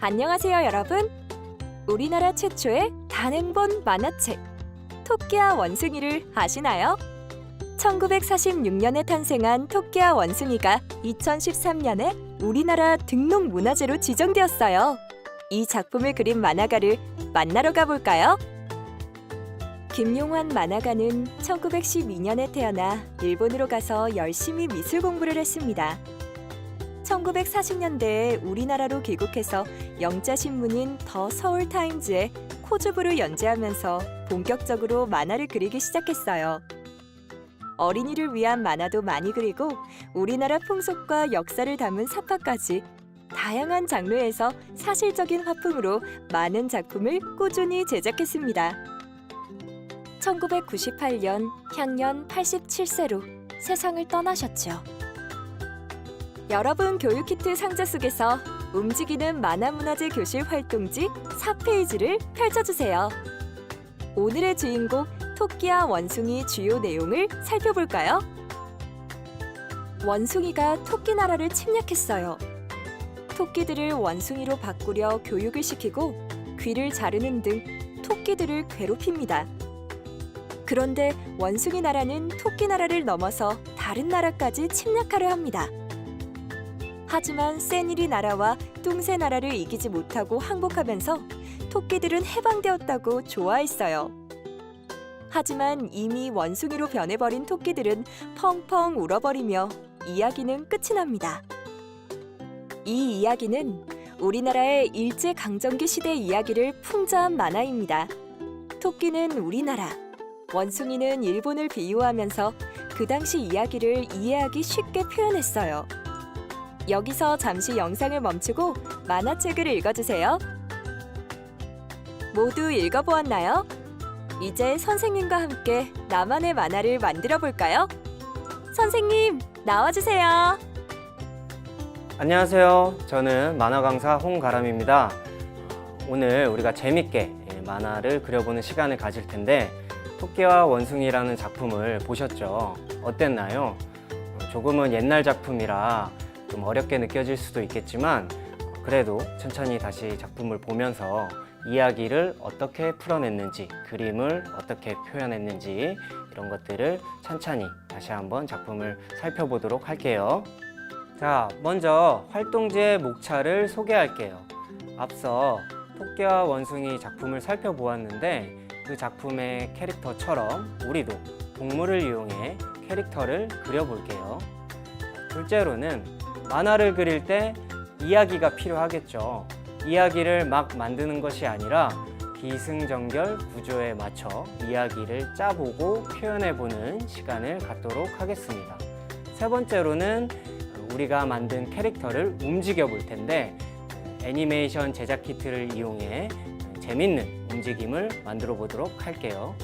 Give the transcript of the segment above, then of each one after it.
안녕하세요, 여러분. 우리나라 최초의 단행본 만화책 토끼와 원숭이를 아시나요? 1946년에 탄생한 토끼와 원숭이가 2013년에 우리나라 등록문화재로 지정되었어요. 이 작품을 그린 만화가를 만나러 가볼까요? 김용환 만화가는 1912년에 태어나 일본으로 가서 열심히 미술 공부를 했습니다. 1940년대에 우리나라로 귀국해서 영자신문인 더 서울타임즈에 코주부를 연재하면서 본격적으로 만화를 그리기 시작했어요. 어린이를 위한 만화도 많이 그리고 우리나라 풍속과 역사를 담은 사파까지 다양한 장르에서 사실적인 화풍으로 많은 작품을 꾸준히 제작했습니다. 1998년 향년 87세로 세상을 떠나셨죠. 여러분 교육 키트 상자 속에서 움직이는 만화문화재 교실 활동지 4페이지를 펼쳐주세요. 오늘의 주인공 토끼와 원숭이 주요 내용을 살펴볼까요? 원숭이가 토끼 나라를 침략했어요. 토끼들을 원숭이로 바꾸려 교육을 시키고 귀를 자르는 등 토끼들을 괴롭힙니다. 그런데 원숭이 나라는 토끼 나라를 넘어서 다른 나라까지 침략하려 합니다. 하지만 세니리 나라와 뚱세 나라를 이기지 못하고 항복하면서 토끼들은 해방되었다고 좋아했어요. 하지만 이미 원숭이로 변해버린 토끼들은 펑펑 울어버리며 이야기는 끝이 납니다. 이 이야기는 우리나라의 일제강점기 시대 이야기를 풍자한 만화입니다. 토끼는 우리나라, 원숭이는 일본을 비유하면서 그 당시 이야기를 이해하기 쉽게 표현했어요. 여기서 잠시 영상을 멈추고 만화책을 읽어주세요. 모두 읽어보았나요? 이제 선생님과 함께 나만의 만화를 만들어 볼까요? 선생님, 나와주세요. 안녕하세요. 저는 만화 강사 홍가람입니다. 오늘 우리가 재밌게 만화를 그려보는 시간을 가질 텐데 토끼와 원숭이라는 작품을 보셨죠? 어땠나요? 조금은 옛날 작품이라 좀 어렵게 느껴질 수도 있겠지만 그래도 천천히 다시 작품을 보면서 이야기를 어떻게 풀어냈는지, 그림을 어떻게 표현했는지 이런 것들을 천천히 다시 한번 작품을 살펴보도록 할게요. 자, 먼저 활동지의 목차를 소개할게요. 앞서 토끼와 원숭이 작품을 살펴보았는데 그 작품의 캐릭터처럼 우리도 동물을 이용해 캐릭터를 그려볼게요. 둘째로는 만화를 그릴 때 이야기가 필요하겠죠. 이야기를 막 만드는 것이 아니라 기승전결 구조에 맞춰 이야기를 짜보고 표현해보는 시간을 갖도록 하겠습니다. 세 번째로는 우리가 만든 캐릭터를 움직여 볼 텐데 애니메이션 제작 키트를 이용해 재밌는 움직임을 만들어 보도록 할게요.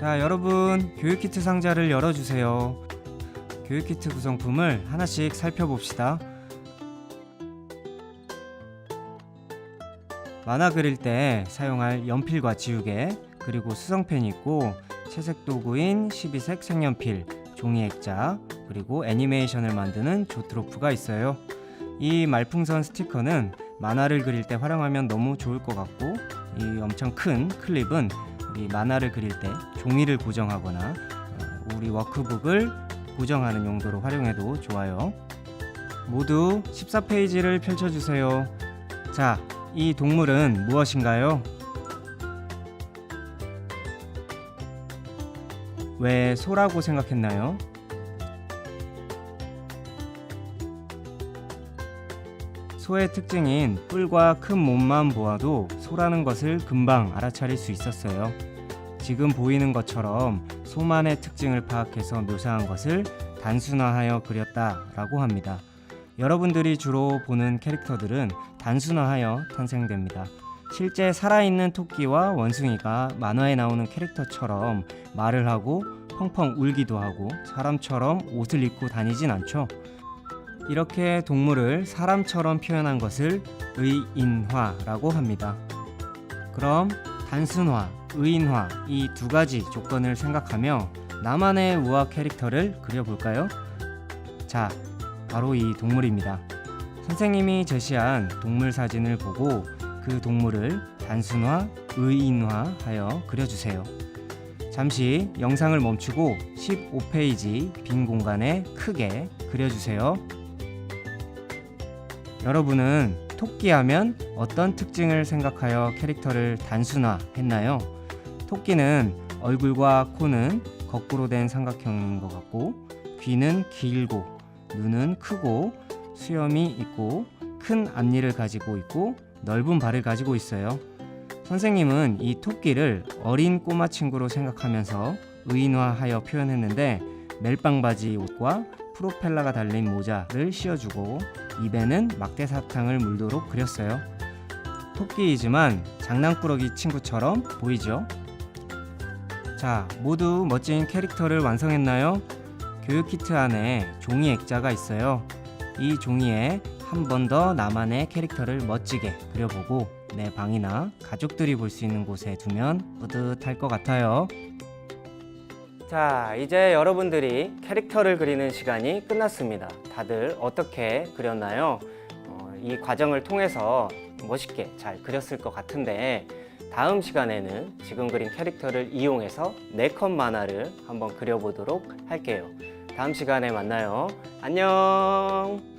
자, 여러분 교육 키트 상자를 열어주세요. 교육 키트 구성품을 하나씩 살펴봅시다. 만화 그릴 때 사용할 연필과 지우개, 그리고 수성펜이 있고 채색 도구인 12색 색연필, 종이 액자, 그리고 애니메이션을 만드는 조트로프가 있어요. 이 말풍선 스티커는 만화를 그릴 때 활용하면 너무 좋을 것 같고, 이 엄청 큰 클립은 우리 만화를 그릴 때 종이를 고정하거나 우리 워크북을 고정하는 용도로 활용해도 좋아요. 모두 14페이지를 펼쳐주세요. 자, 이 동물은 무엇인가요? 왜 소라고 생각했나요? 소의 특징인 뿔과 큰 몸만 보아도 소라는 것을 금방 알아차릴 수 있었어요. 지금 보이는 것처럼 소만의 특징을 파악해서 묘사한 것을 단순화하여 그렸다라고 합니다. 여러분들이 주로 보는 캐릭터들은 단순화하여 탄생됩니다. 실제 살아있는 토끼와 원숭이가 만화에 나오는 캐릭터처럼 말을 하고 펑펑 울기도 하고 사람처럼 옷을 입고 다니진 않죠. 이렇게 동물을 사람처럼 표현한 것을 의인화라고 합니다. 그럼 단순화, 의인화 이 두 가지 조건을 생각하며 나만의 우화 캐릭터를 그려볼까요? 자, 바로 이 동물입니다. 선생님이 제시한 동물 사진을 보고 그 동물을 단순화, 의인화하여 그려주세요. 잠시 영상을 멈추고 15페이지 빈 공간에 크게 그려주세요. 여러분은 토끼 하면 어떤 특징을 생각하여 캐릭터를 단순화했나요? 토끼는 얼굴과 코는 거꾸로 된 삼각형인 것 같고, 귀는 길고, 눈은 크고, 수염이 있고, 큰 앞니를 가지고 있고, 넓은 발을 가지고 있어요. 선생님은 이 토끼를 어린 꼬마 친구로 생각하면서 의인화하여 표현했는데, 멜빵 바지 옷과 프로펠러가 달린 모자를 씌워주고 입에는 막대 사탕을 물도록 그렸어요. 토끼이지만 장난꾸러기 친구처럼 보이죠? 자, 모두 멋진 캐릭터를 완성했나요? 교육 키트 안에 종이 액자가 있어요. 이 종이에 한 번 더 나만의 캐릭터를 멋지게 그려보고 내 방이나 가족들이 볼 수 있는 곳에 두면 뿌듯할 것 같아요. 자, 이제 여러분들이 캐릭터를 그리는 시간이 끝났습니다. 다들 어떻게 그렸나요? 이 과정을 통해서 멋있게 잘 그렸을 것 같은데, 다음 시간에는 지금 그린 캐릭터를 이용해서 4컷 만화를 한번 그려보도록 할게요. 다음 시간에 만나요. 안녕!